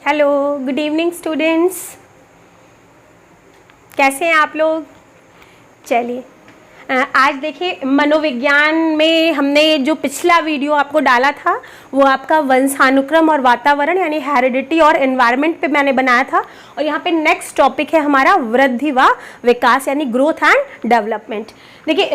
Hello, good evening students. कैसे हैं आप लोग? चलिए, आज देखिए मनोविज्ञान में हमने जो पिछला वीडियो आपको डाला था वो आपका वंशानुक्रम और वातावरण यानी हेरिडिटी और एनवायरनमेंट पे मैंने बनाया था। और यहाँ पे नेक्स्ट टॉपिक है हमारा वृद्धि व विकास यानी ग्रोथ एंड डेवलपमेंट। देखिए,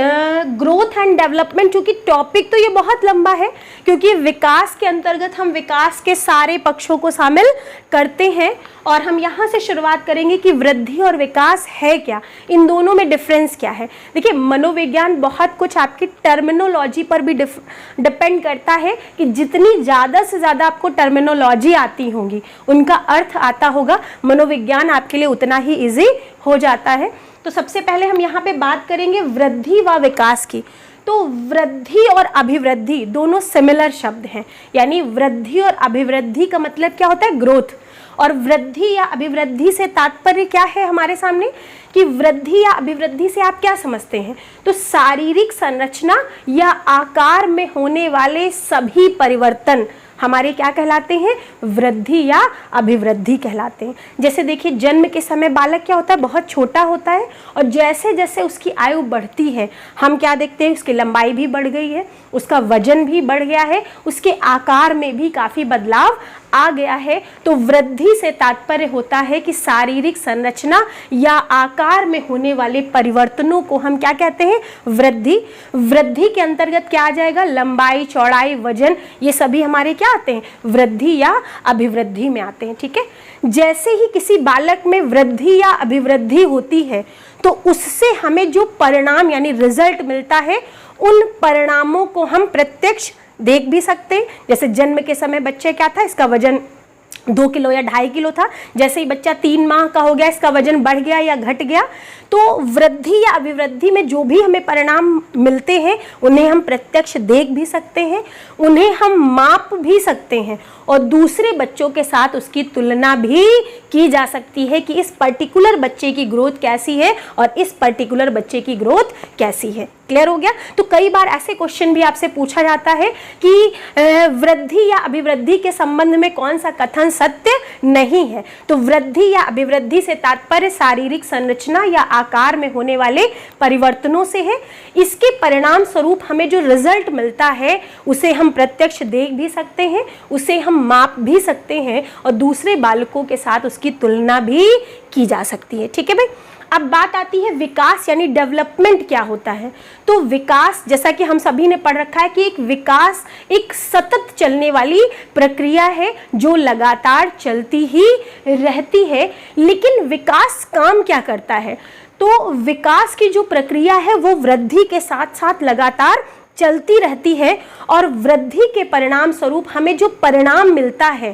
ग्रोथ एंड डेवलपमेंट चूँकि टॉपिक तो ये बहुत लंबा है, क्योंकि विकास के अंतर्गत हम विकास के सारे पक्षों को शामिल करते हैं। और हम यहाँ से शुरुआत करेंगे कि वृद्धि और विकास है क्या, इन दोनों में डिफरेंस क्या है। देखिए, मनोविज्ञान बहुत कुछ आपकी टर्मिनोलॉजी पर भी डिपेंड करता है कि जितनी ज़्यादा से ज़्यादा आपको टर्मिनोलॉजी आती होंगी, उनका अर्थ आता होगा, मनोविज्ञान आपके लिए उतना ही ईजी हो जाता है। तो सबसे पहले हम यहाँ पे बात करेंगे वृद्धि व विकास की। तो वृद्धि और अभिवृद्धि दोनों सिमिलर शब्द हैं, यानी वृद्धि और अभिवृद्धि का मतलब क्या होता है? ग्रोथ। और वृद्धि या अभिवृद्धि से तात्पर्य क्या है हमारे सामने कि वृद्धि या अभिवृद्धि से आप क्या समझते हैं? तो शारीरिक संरचना या आकार में होने वाले सभी परिवर्तन हमारे क्या कहलाते हैं? वृद्धि या अभिवृद्धि कहलाते हैं। जैसे देखिए, जन्म के समय बालक क्या होता है? बहुत छोटा होता है, और जैसे जैसे उसकी आयु बढ़ती है हम क्या देखते हैं? उसकी लंबाई भी बढ़ गई है, उसका वजन भी बढ़ गया है, उसके आकार में भी काफ़ी बदलाव आ गया है। तो वृद्धि से तात्पर्य होता है कि शारीरिक संरचना या आकार में होने वाले परिवर्तनों को हम क्या कहते हैं? वृद्धि। वृद्धि के अंतर्गत क्या आ जाएगा? लंबाई, चौड़ाई, वजन, ये सभी हमारे क्या आते हैं? वृद्धि या अभिवृद्धि में आते हैं। ठीक है, जैसे ही किसी बालक में वृद्धि या अभिवृद्धि होती है तो उससे हमें जो परिणाम यानी रिजल्ट मिलता है, उन परिणामों को हम प्रत्यक्ष देख भी सकते हैं। जैसे जन्म के समय बच्चे क्या था? इसका वजन 2 किलो या 2.5 किलो था। जैसे ही बच्चा 3 माह का हो गया, इसका वजन बढ़ गया या घट गया। तो वृद्धि या अभिवृद्धि में जो भी हमें परिणाम मिलते हैं उन्हें हम प्रत्यक्ष देख भी सकते हैं, उन्हें हम माप भी सकते हैं, और दूसरे बच्चों के साथ उसकी तुलना भी की जा सकती है कि इस पर्टिकुलर बच्चे की ग्रोथ कैसी है और इस पर्टिकुलर बच्चे की ग्रोथ कैसी है। क्लियर हो गया? तो कई बार ऐसे क्वेश्चन भी आपसे पूछा जाता है कि वृद्धि या अभिवृद्धि के संबंध में कौन सा कथन सत्य नहीं है। तो वृद्धि या अभिवृद्धि से तात्पर्य शारीरिक संरचना या आकार में होने वाले परिवर्तनों से है। इसके परिणाम स्वरूप हमें जो रिजल्ट मिलता है उसे हम प्रत्यक्ष देख भी सकते हैं, उसे हम माप भी सकते हैं, और दूसरे बालकों के साथ उसकी तुलना भी की जा सकती है। ठीक है भाई, अब बात आती है विकास यानी डेवलपमेंट क्या होता है। तो विकास, जैसा कि हम सभी ने पढ़ रखा है कि एक विकास एक सतत चलने वाली प्रक्रिया है जो लगातार चलती ही रहती है। लेकिन विकास काम क्या करता है? तो विकास की जो प्रक्रिया है वो वृद्धि के साथ साथ लगातार चलती रहती है, और वृद्धि के परिणाम स्वरूप हमें जो परिणाम मिलता है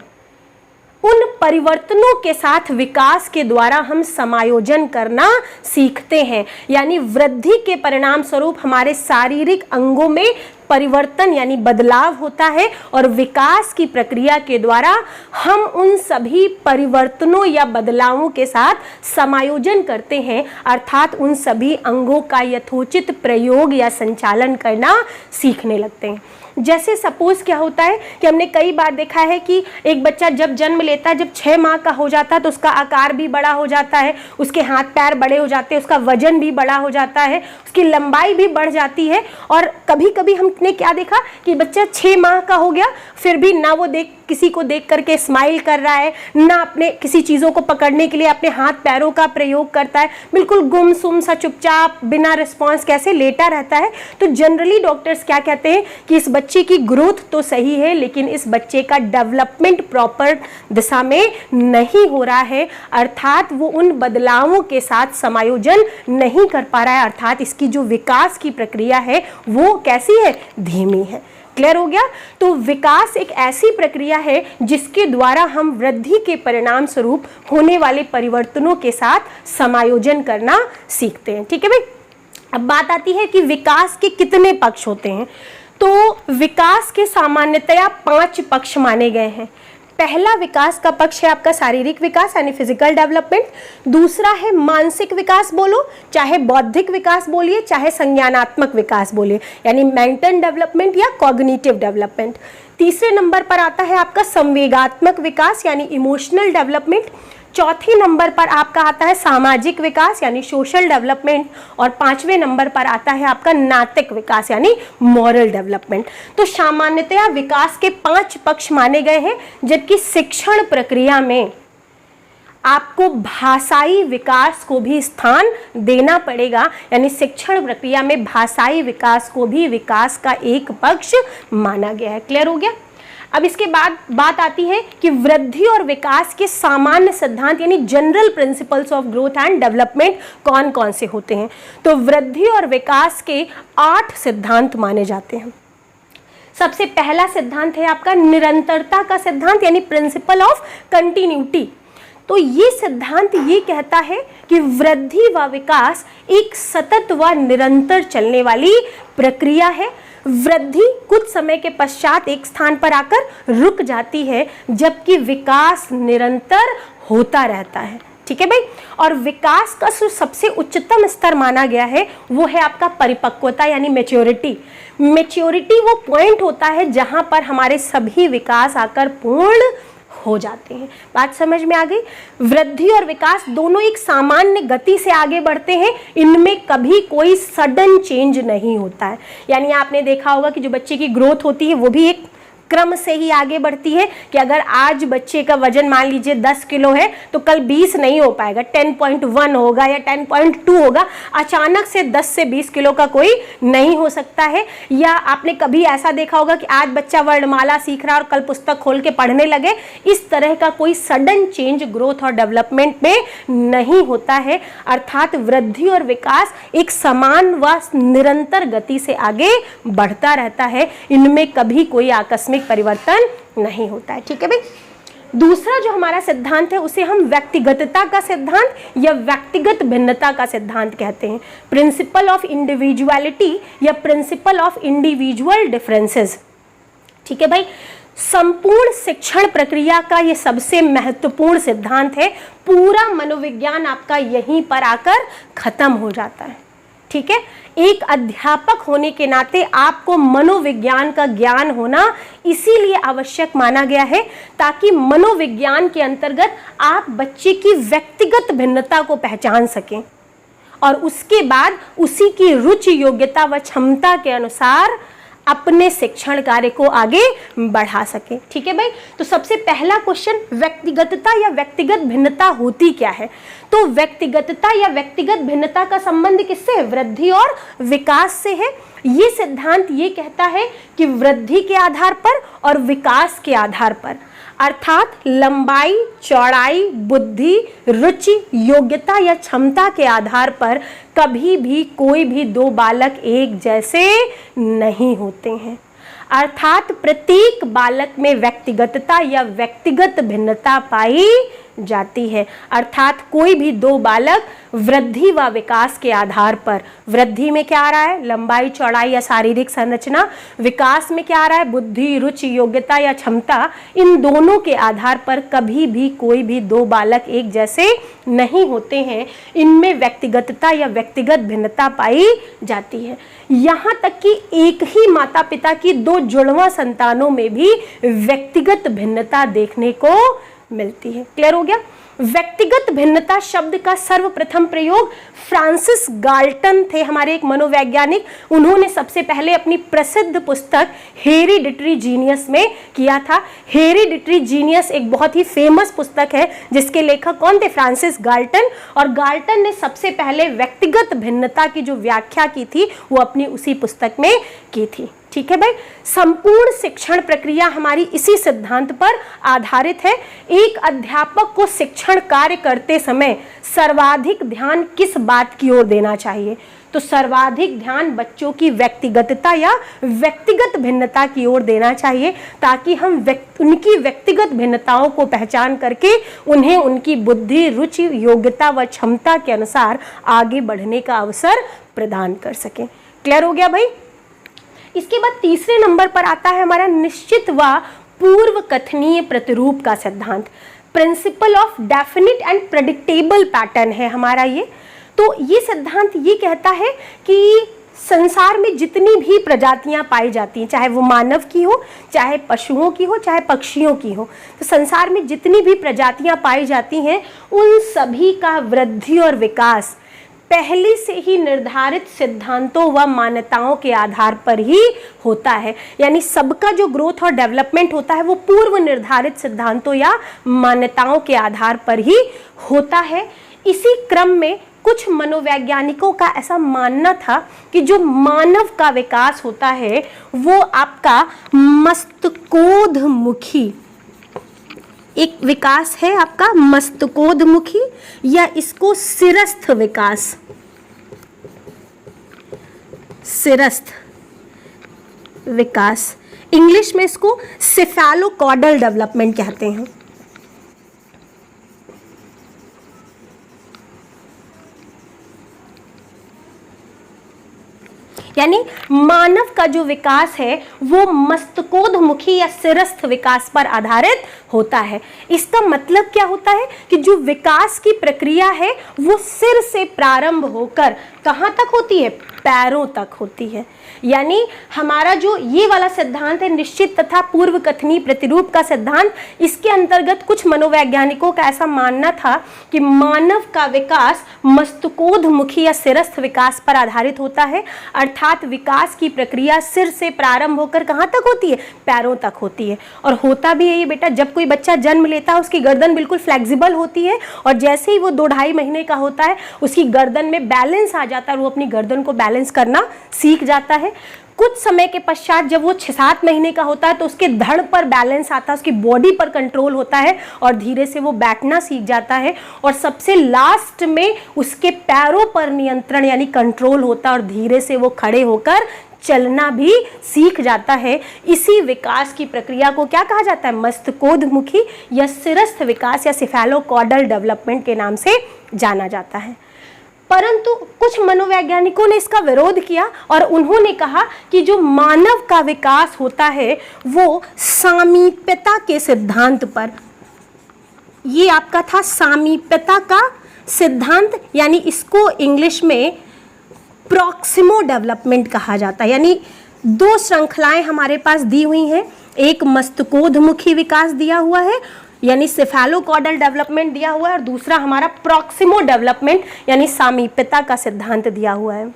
उन परिवर्तनों के साथ विकास के द्वारा हम समायोजन करना सीखते हैं। यानी वृद्धि के परिणाम स्वरूप हमारे शारीरिक अंगों में परिवर्तन यानी बदलाव होता है, और विकास की प्रक्रिया के द्वारा हम उन सभी परिवर्तनों या बदलावों के साथ समायोजन करते हैं, अर्थात उन सभी अंगों का यथोचित प्रयोग या संचालन करना सीखने लगते हैं। जैसे सपोज क्या होता है कि हमने कई बार देखा है कि एक बच्चा जब जन्म लेता है, जब 6 माह का हो जाता है तो उसका आकार भी बड़ा हो जाता है, उसके हाथ पैर बड़े हो जाते हैं, उसका वजन भी बड़ा हो जाता है, उसकी लंबाई भी बढ़ जाती है। और कभी कभी हमने क्या देखा कि बच्चा 6 माह का हो गया फिर भी ना वो किसी को देख करके स्माइल कर रहा है, ना अपने किसी चीज़ों को पकड़ने के लिए अपने हाथ पैरों का प्रयोग करता है, बिल्कुल गुमसुम सा चुपचाप बिना रिस्पॉन्स कैसे लेटा रहता है। तो जनरली डॉक्टर्स क्या कहते हैं कि इस बच्चे की ग्रोथ तो सही है, लेकिन इस बच्चे का डेवलपमेंट प्रॉपर दिशा में नहीं हो रहा है, अर्थात वो उन बदलावों के साथ समायोजन नहीं कर पा रहा है, अर्थात इसकी जो विकास की प्रक्रिया है वो कैसी है? धीमी है। क्लियर हो गया? तो विकास एक ऐसी प्रक्रिया है जिसके द्वारा हम वृद्धि के परिणाम स्वरूप होने वाले परिवर्तनों के साथ समायोजन करना सीखते हैं। ठीक है भाई, अब बात आती है कि विकास के कितने पक्ष होते हैं। तो विकास के सामान्यतया 5 पक्ष माने गए हैं। पहला विकास का पक्ष है आपका शारीरिक विकास यानी फिजिकल डेवलपमेंट, दूसरा है मानसिक विकास बोलो, चाहे बौद्धिक विकास बोलिए, चाहे संज्ञानात्मक विकास बोलिए यानी मेंटल डेवलपमेंट या कॉग्निटिव डेवलपमेंट। तीसरे नंबर पर आता है आपका संवेगात्मक विकास यानी इमोशनल डेवलपमेंट। चौथे नंबर पर आपका आता है सामाजिक विकास यानी सोशल डेवलपमेंट, और पांचवें नंबर पर आता है आपका नैतिक विकास यानी मॉरल डेवलपमेंट। तो सामान्यतया विकास के 5 पक्ष माने गए हैं, जबकि शिक्षण प्रक्रिया में आपको भाषाई विकास को भी स्थान देना पड़ेगा, यानी शिक्षण प्रक्रिया में भाषाई विकास को भी विकास का एक पक्ष माना गया है। क्लियर हो गया? अब इसके बाद बात आती है कि वृद्धि और विकास के सामान्य सिद्धांत यानी general principles of growth and development कौन कौन से होते हैं। तो वृद्धि और विकास के 8 सिद्धांत माने जाते हैं। सबसे पहला सिद्धांत है आपका निरंतरता का सिद्धांत यानी प्रिंसिपल ऑफ कंटिन्यूटी। तो ये सिद्धांत ये कहता है कि वृद्धि व विकास एक सतत व निरंतर चलने वाली प्रक्रिया है। वृद्धि कुछ समय के पश्चात एक स्थान पर आकर रुक जाती है, जबकि विकास निरंतर होता रहता है। ठीक है भाई? और विकास का जो सबसे उच्चतम स्तर माना गया है वो है आपका परिपक्वता यानी मैच्योरिटी। मैच्योरिटी वो पॉइंट होता है जहां पर हमारे सभी विकास आकर पूर्ण हो जाते हैं। बात समझ में आ गई? वृद्धि और विकास दोनों एक सामान्य गति से आगे बढ़ते हैं, इनमें कभी कोई सडन चेंज नहीं होता है। यानी आपने देखा होगा कि जो बच्चे की ग्रोथ होती है वो भी एक क्रम से ही आगे बढ़ती है, कि अगर आज बच्चे का वजन मान लीजिए 10 किलो है तो कल 20 नहीं हो पाएगा, 10.1 होगा या 10.2 होगा। अचानक से 10 से 20 किलो का कोई नहीं हो सकता है। या आपने कभी ऐसा देखा होगा कि आज बच्चा वर्णमाला सीख रहा है और कल पुस्तक खोल के पढ़ने लगे, इस तरह का कोई सडन चेंज ग्रोथ और डेवलपमेंट में नहीं होता है। अर्थात वृद्धि और विकास एक समान व निरंतर गति से आगे बढ़ता रहता है, इनमें कभी कोई आकस्मिक परिवर्तन नहीं होता है। ठीक है भाई? दूसरा जो हमारा सिद्धांत है उसे हम व्यक्तिगतता का सिद्धांत या व्यक्तिगत भिन्नता का सिद्धांत कहते हैं। प्रिंसिपल ऑफ इंडिविजुअलिटी या प्रिंसिपल ऑफ इंडिविजुअल डिफरेंसेस। ठीक है भाई? संपूर्ण शिक्षण प्रक्रिया का ये सबसे महत्वपूर्ण सिद्धांत है। पूरा मनोविज्ञान आपका यहीं पर आकर खत्म हो जाता है। ठीक है? एक अध्यापक होने के नाते आपको मनोविज्ञान का ज्ञान होना इसीलिए आवश्यक माना गया है ताकि मनोविज्ञान के अंतर्गत आप बच्चे की व्यक्तिगत भिन्नता को पहचान सकें और उसके बाद उसी की रुचि, योग्यता व क्षमता के अनुसार अपने शिक्षण कार्य को आगे बढ़ा सके। ठीक है भाई? तो सबसे पहला क्वेश्चन, व्यक्तिगतता या व्यक्तिगत भिन्नता होती क्या है? तो व्यक्तिगतता या व्यक्तिगत भिन्नता का संबंध किससे है? वृद्धि और विकास से है। ये सिद्धांत ये कहता है कि वृद्धि के आधार पर और विकास के आधार पर, अर्थात लंबाई, चौड़ाई, बुद्धि, रुचि, योग्यता या क्षमता के आधार पर कभी भी कोई भी 2 बालक एक जैसे नहीं होते हैं। अर्थात प्रत्येक बालक में व्यक्तिगतता या व्यक्तिगत भिन्नता पाई जाती है। अर्थात कोई भी 2 बालक वृद्धि व विकास के आधार पर, वृद्धि में क्या आ रहा है? लंबाई, चौड़ाई या शारीरिक संरचना। विकास में क्या आ रहा है? बुद्धि, रुचि, योग्यता या क्षमता। इन दोनों के आधार पर कभी भी कोई भी 2 बालक एक जैसे नहीं होते हैं। इनमें व्यक्तिगतता या व्यक्तिगत भिन्नता पाई जाती है। यहाँ तक कि एक ही माता पिता की 2 जुड़वा संतानों में भी व्यक्तिगत भिन्नता देखने को मिलती है। क्लियर हो गया? व्यक्तिगत भिन्नता शब्द का सर्वप्रथम प्रयोग फ्रांसिस गाल्टन थे, हमारे एक मनोवैज्ञानिक। उन्होंने सबसे पहले अपनी प्रसिद्ध पुस्तक हेरिडिटरी जीनियस में किया था। हेरिडिटरी जीनियस एक बहुत ही फेमस पुस्तक है जिसके लेखक कौन थे? Francis Galton. और गाल्टन ने सबसे पहले व्यक्तिगत भिन्नता की जो व्याख्या की थी वो अपनी उसी पुस्तक में की थी। ठीक है भाई? संपूर्ण शिक्षण प्रक्रिया हमारी इसी सिद्धांत पर आधारित है। एक अध्यापक को शिक्षण कार्य करते समय सर्वाधिक ध्यान किस बात की ओर देना चाहिए? तो सर्वाधिक ध्यान बच्चों की व्यक्तिगतता या व्यक्तिगत भिन्नता की ओर देना चाहिए ताकि हम उनकी व्यक्तिगत भिन्नताओं को पहचान करके उन्हें उनकी बुद्धि, रुचि, योग्यता व क्षमता के अनुसार आगे बढ़ने का अवसर प्रदान कर सकें। क्लियर हो गया भाई? इसके बाद तीसरे नंबर पर आता है हमारा निश्चित व पूर्व कथनीय प्रतिरूप का सिद्धांत, principle of definite and predictable pattern है हमारा ये। तो ये सिद्धांत ये कहता है कि संसार में जितनी भी प्रजातियां पाई जाती हैं, चाहे वो मानव की हो, चाहे पशुओं की हो, चाहे पक्षियों की हो, तो संसार में जितनी भी प्रजातियां पाई जाती हैं उन सभी का वृद्धि और विकास पहले से ही निर्धारित सिद्धांतों व मान्यताओं के आधार पर ही होता है। यानी सबका जो ग्रोथ और डेवलपमेंट होता है वो पूर्व निर्धारित सिद्धांतों या मान्यताओं के आधार पर ही होता है। इसी क्रम में कुछ मनोवैज्ञानिकों का ऐसा मानना था कि जो मानव का विकास होता है वो आपका मस्तकोधमुखी एक विकास है, आपका मस्तकोधमुखी, या इसको सिरस्थ विकास, सिरस्थ विकास, इंग्लिश में इसको सेफेलोकॉडल डेवलपमेंट कहते हैं। यानी मानव का जो विकास है वो मस्तकोधमुखी या सिरस्थ विकास पर आधारित होता है। इसका मतलब क्या होता है कि जो विकास की प्रक्रिया है वो सिर से प्रारंभ होकर कहाँ तक होती है, पैरों तक होती है। यानी हमारा जो ये वाला सिद्धांत है निश्चित तथा पूर्व कथनीय प्रतिरूप का सिद्धांत, इसके अंतर्गत कुछ मनोवैज्ञानिकों का ऐसा मानना था कि मानव का विकास मस्तकोधमुखी या सिरस्थ विकास पर आधारित होता है, अर्थात विकास की प्रक्रिया सिर से प्रारंभ होकर कहाँ तक होती है, पैरों तक होती है। और होता भी है ये बेटा, जब कोई बच्चा जन्म लेता है उसकी गर्दन बिल्कुल फ्लेक्सिबल होती है और जैसे ही वो 2-2.5 महीने का होता है उसकी गर्दन में बैलेंस आ जाता है, वो अपनी गर्दन को बैलेंस करना सीख जाता है। कुछ समय के पश्चात जब वो 6-7 महीने का होता है तो उसके धड़ पर बैलेंस आता है, उसकी बॉडी पर कंट्रोल होता है और धीरे से वो बैठना सीख जाता है। और सबसे लास्ट में उसके पैरों पर नियंत्रण यानी कंट्रोल होता है और धीरे से वो खड़े होकर चलना भी सीख जाता है। इसी विकास की प्रक्रिया को क्या कहा जाता है, मस्तकोधमुखी या सिरस्थ विकास या सेफेलोकॉडल डेवलपमेंट के नाम से जाना जाता है। परंतु कुछ मनोवैज्ञानिकों ने इसका विरोध किया और उन्होंने कहा कि जो मानव का विकास होता है वो सामीप्यता के सिद्धांत पर, ये आपका था सामीप्यता का सिद्धांत, यानी इसको इंग्लिश में प्रॉक्सिमो डेवलपमेंट कहा जाता है। यानी 2 श्रृंखलाएं हमारे पास दी हुई हैं, एक मस्तकोधमुखी विकास दिया हुआ है यानी सेफेलोकॉडल डेवलपमेंट दिया हुआ है और दूसरा हमारा प्रॉक्सिमो डेवलपमेंट यानी सामीप्यता का सिद्धांत दिया हुआ है।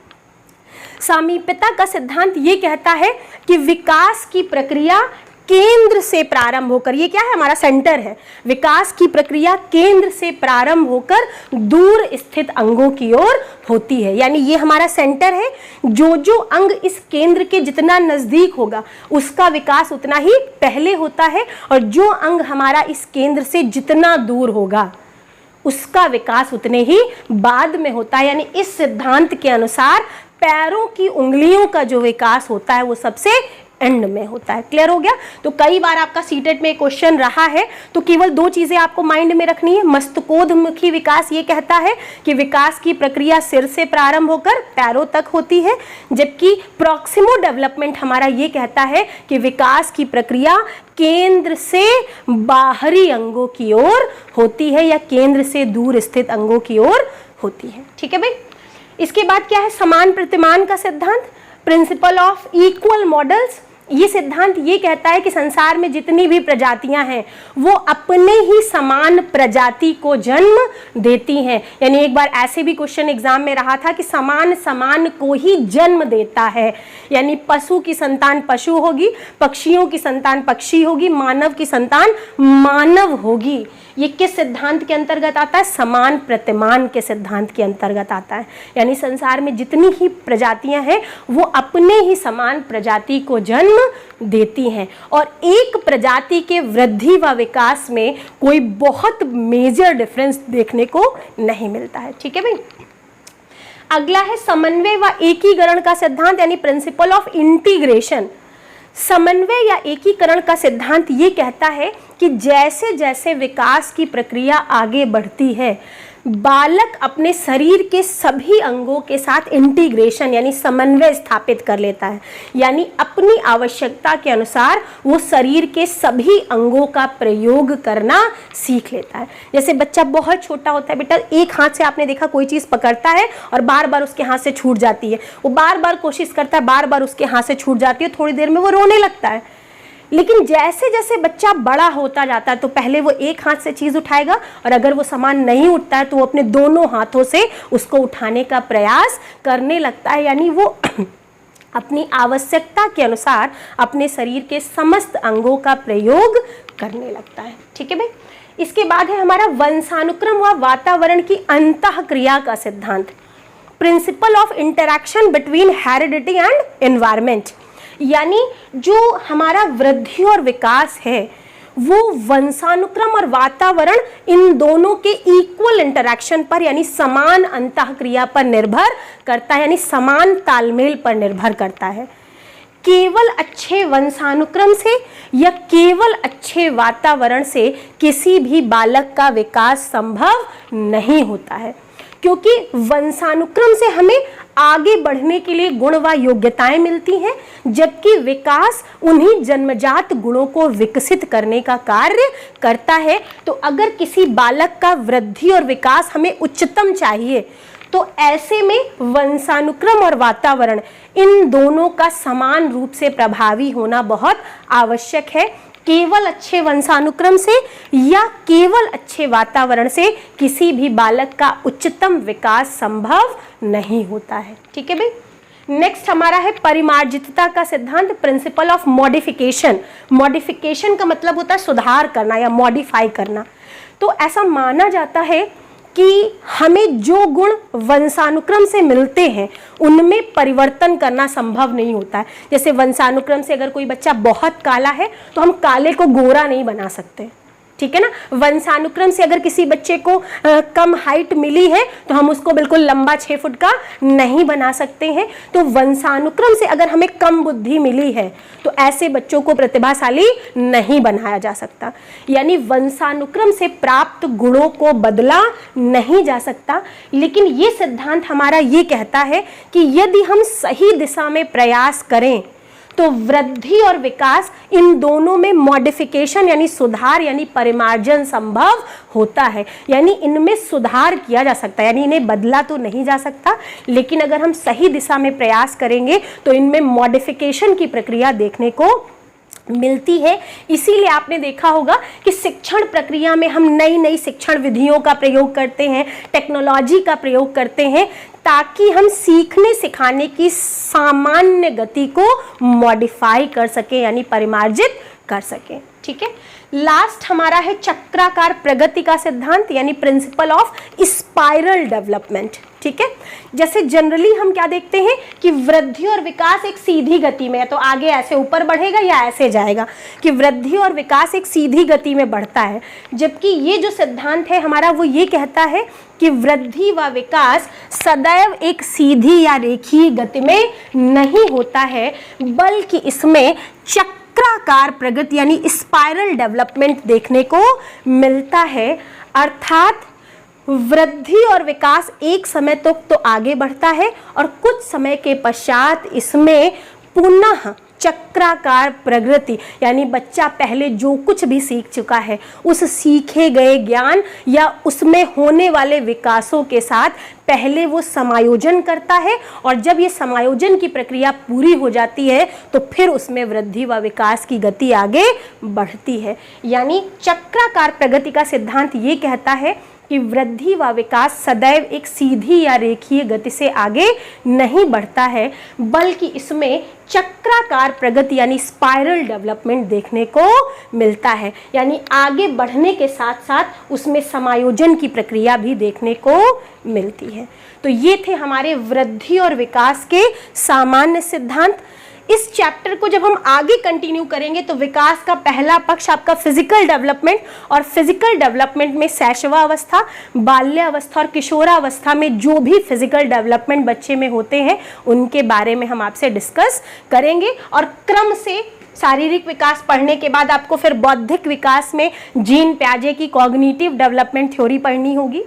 सामीप्यता का सिद्धांत ये कहता है कि विकास की प्रक्रिया केंद्र से प्रारंभ होकर, ये क्या है हमारा सेंटर है, विकास की प्रक्रिया केंद्र से प्रारंभ होकर दूर स्थित अंगों की ओर होती है। यानी ये हमारा सेंटर है, जो जो अंग इस केंद्र के जितना नजदीक होगा उसका विकास उतना ही पहले होता है और जो अंग हमारा इस केंद्र से जितना दूर होगा उसका विकास उतने ही बाद में होता है। यानी इस सिद्धांत के अनुसार पैरों की उंगलियों का जो विकास होता है वो सबसे एंड में होता है। क्लियर हो गया? तो कई बार आपका सीटेट में क्वेश्चन रहा है, तो केवल 2 चीजें आपको माइंड में रखनी है। मस्तकोधमुखी विकास ये कहता है कि विकास की प्रक्रिया सिर से प्रारंभ होकर पैरों तक होती है, जबकि प्रॉक्सिमो डेवलपमेंट हमारा ये कहता है कि विकास की प्रक्रिया केंद्र से बाहरी अंगों की ओर होती है या केंद्र से दूर स्थित अंगों की ओर होती है। ठीक है भाई? इसके बाद क्या है, समान प्रतिमान का सिद्धांत, प्रिंसिपल ऑफ इक्वल मॉडल्स। ये सिद्धांत ये कहता है कि संसार में जितनी भी प्रजातियां हैं वो अपने ही समान प्रजाति को जन्म देती हैं। यानी एक बार ऐसे भी क्वेश्चन एग्जाम में रहा था कि समान समान को ही जन्म देता है, यानी पशु की संतान पशु होगी, पक्षियों की संतान पक्षी होगी, मानव की संतान मानव होगी। ये किस सिद्धांत के अंतर्गत आता है, समान प्रतिमान के सिद्धांत के अंतर्गत आता है। यानी संसार में जितनी ही प्रजातियां हैं वो अपने ही समान प्रजाति को जन्म देती हैं और एक प्रजाति के वृद्धि व विकास में कोई बहुत मेजर डिफरेंस देखने को नहीं मिलता है। ठीक है भाई? अगला है समन्वय व एकीकरण का सिद्धांत यानी प्रिंसिपल ऑफ इंटीग्रेशन। समन्वय या एकीकरण का सिद्धांत ये कहता है कि जैसे जैसे विकास की प्रक्रिया आगे बढ़ती है बालक अपने शरीर के सभी अंगों के साथ इंटीग्रेशन यानी समन्वय स्थापित कर लेता है, यानी अपनी आवश्यकता के अनुसार वो शरीर के सभी अंगों का प्रयोग करना सीख लेता है। जैसे बच्चा बहुत छोटा होता है बेटा, एक हाथ से आपने देखा कोई चीज़ पकड़ता है और बार बार उसके हाथ से छूट जाती है, वो बार बार कोशिश करता है, बार बार उसके हाथ से छूट जाती है, थोड़ी देर में वो रोने लगता है। लेकिन जैसे जैसे बच्चा बड़ा होता जाता है तो पहले वो एक हाथ से चीज़ उठाएगा और अगर वो सामान नहीं उठता है तो वो अपने दोनों हाथों से उसको उठाने का प्रयास करने लगता है, यानी वो अपनी आवश्यकता के अनुसार अपने शरीर के समस्त अंगों का प्रयोग करने लगता है। ठीक है भाई। इसके बाद है हमारा वंशानुक्रम व वातावरण की अंतःक्रिया का सिद्धांत, principle of interaction between heredity and environment, यानी जो हमारा वृद्धि और विकास है वो वंशानुक्रम और वातावरण इन दोनों के इक्वल इंटरैक्शन पर यानी समान अंतःक्रिया पर निर्भर करता है, यानी समान तालमेल पर निर्भर करता है। केवल अच्छे वंशानुक्रम से या केवल अच्छे वातावरण से किसी भी बालक का विकास संभव नहीं होता है, क्योंकि वंशानुक्रम से हमें आगे बढ़ने के लिए गुण व योग्यताएं मिलती हैं, जबकि विकास उन्हीं जन्मजात गुणों को विकसित करने का कार्य करता है। तो अगर किसी बालक का वृद्धि और विकास हमें उच्चतम चाहिए तो ऐसे में वंशानुक्रम और वातावरण इन दोनों का समान रूप से प्रभावी होना बहुत आवश्यक है। केवल अच्छे वंशानुक्रम से या केवल अच्छे वातावरण से किसी भी बालक का उच्चतम विकास संभव नहीं होता है। ठीक है भाई। नेक्स्ट हमारा है परिमार्जितता का सिद्धांत, प्रिंसिपल ऑफ मॉडिफिकेशन। मॉडिफिकेशन का मतलब होता है सुधार करना या मॉडिफाई करना। तो ऐसा माना जाता है कि हमें जो गुण वंशानुक्रम से मिलते हैं उनमें परिवर्तन करना संभव नहीं होता है। जैसे वंशानुक्रम से अगर कोई बच्चा बहुत काला है तो हम काले को गोरा नहीं बना सकते, ठीक है ना। वंशानुक्रम से अगर किसी बच्चे को कम हाइट मिली है तो हम उसको बिल्कुल लंबा 6 फुट का नहीं बना सकते हैं। तो वंशानुक्रम से अगर हमें कम बुद्धि मिली है तो ऐसे बच्चों को प्रतिभाशाली नहीं बनाया जा सकता, यानी वंशानुक्रम से प्राप्त गुणों को बदला नहीं जा सकता। लेकिन ये सिद्धांत हमारा ये कहता है कि यदि हम सही दिशा में प्रयास करें तो वृद्धि और विकास इन दोनों में मॉडिफिकेशन यानी सुधार यानी परिमार्जन संभव होता है, यानी इनमें सुधार किया जा सकता है, यानी इन्हें बदला तो नहीं जा सकता, लेकिन अगर हम सही दिशा में प्रयास करेंगे तो इनमें मॉडिफिकेशन की प्रक्रिया देखने को मिलती है। इसीलिए आपने देखा होगा कि शिक्षण प्रक्रिया में हम नई नई शिक्षण विधियों का प्रयोग करते हैं, टेक्नोलॉजी का प्रयोग करते हैं, ताकि हम सीखने सिखाने की सामान्य गति को मॉडिफाई कर सकें यानी परिमार्जित कर सकें। ठीक है। लास्ट हमारा है चक्राकार प्रगति का सिद्धांत यानी प्रिंसिपल ऑफ स्पाइरल डेवलपमेंट। ठीक है। जैसे जनरली हम क्या देखते हैं कि वृद्धि और विकास एक सीधी गति में है, तो आगे ऐसे ऊपर बढ़ेगा या ऐसे जाएगा, कि वृद्धि और विकास एक सीधी गति में बढ़ता है, जबकि ये जो सिद्धांत है हमारा वो ये कहता है कि वृद्धि व विकास सदैव एक सीधी या रेखीय गति में नहीं होता है, बल्कि इसमें चक्राकार प्रगति यानी स्पाइरल डेवलपमेंट देखने को मिलता है। अर्थात वृद्धि और विकास एक समय तक तो आगे बढ़ता है और कुछ समय के पश्चात इसमें पुनः चक्राकार प्रगति यानी बच्चा पहले जो कुछ भी सीख चुका है उस सीखे गए ज्ञान या उसमें होने वाले विकासों के साथ पहले वो समायोजन करता है, और जब ये समायोजन की प्रक्रिया पूरी हो जाती है तो फिर उसमें वृद्धि व विकास की गति आगे बढ़ती है। यानी चक्राकार प्रगति का सिद्धांत ये कहता है कि वृद्धि व विकास सदैव एक सीधी या रेखीय गति से आगे नहीं बढ़ता है, बल्कि इसमें चक्राकार प्रगति यानी स्पाइरल डेवलपमेंट देखने को मिलता है, यानी आगे बढ़ने के साथ साथ उसमें समायोजन की प्रक्रिया भी देखने को मिलती है। तो ये थे हमारे वृद्धि और विकास के सामान्य सिद्धांत। इस चैप्टर को जब हम आगे कंटिन्यू करेंगे तो विकास का पहला पक्ष आपका फिजिकल डेवलपमेंट, और फिजिकल डेवलपमेंट में शैशवावस्था, बाल्यावस्था और किशोरावस्था में जो भी फिजिकल डेवलपमेंट बच्चे में होते हैं उनके बारे में हम आपसे डिस्कस करेंगे। और क्रम से शारीरिक विकास पढ़ने के बाद आपको फिर बौद्धिक विकास में जीन प्याजे की कॉग्निटिव डेवलपमेंट थ्योरी पढ़नी होगी।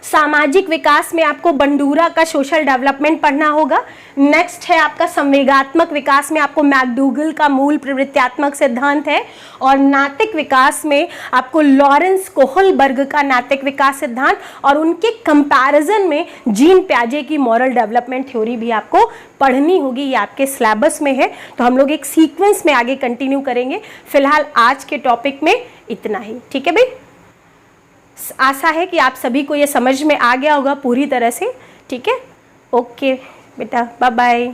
सामाजिक विकास में आपको बंडूरा का सोशल डेवलपमेंट पढ़ना होगा। नेक्स्ट है आपका संवेगात्मक विकास में आपको मैकडूगल का मूल प्रवृत्त्यात्मक सिद्धांत है। और नातिक विकास में आपको लॉरेंस कोहलबर्ग का नातिक विकास सिद्धांत और उनके कंपैरिजन में जीन प्याजे की मॉरल डेवलपमेंट थ्योरी भी आपको पढ़नी होगी। ये आपके सिलेबस में है, तो हम लोग एक सीक्वेंस में आगे कंटिन्यू करेंगे। फिलहाल आज के टॉपिक में इतना ही, ठीक है भाई। आशा है कि आप सभी को ये समझ में आ गया होगा पूरी तरह से, ठीक है। ओके बेटा, बाय बाय।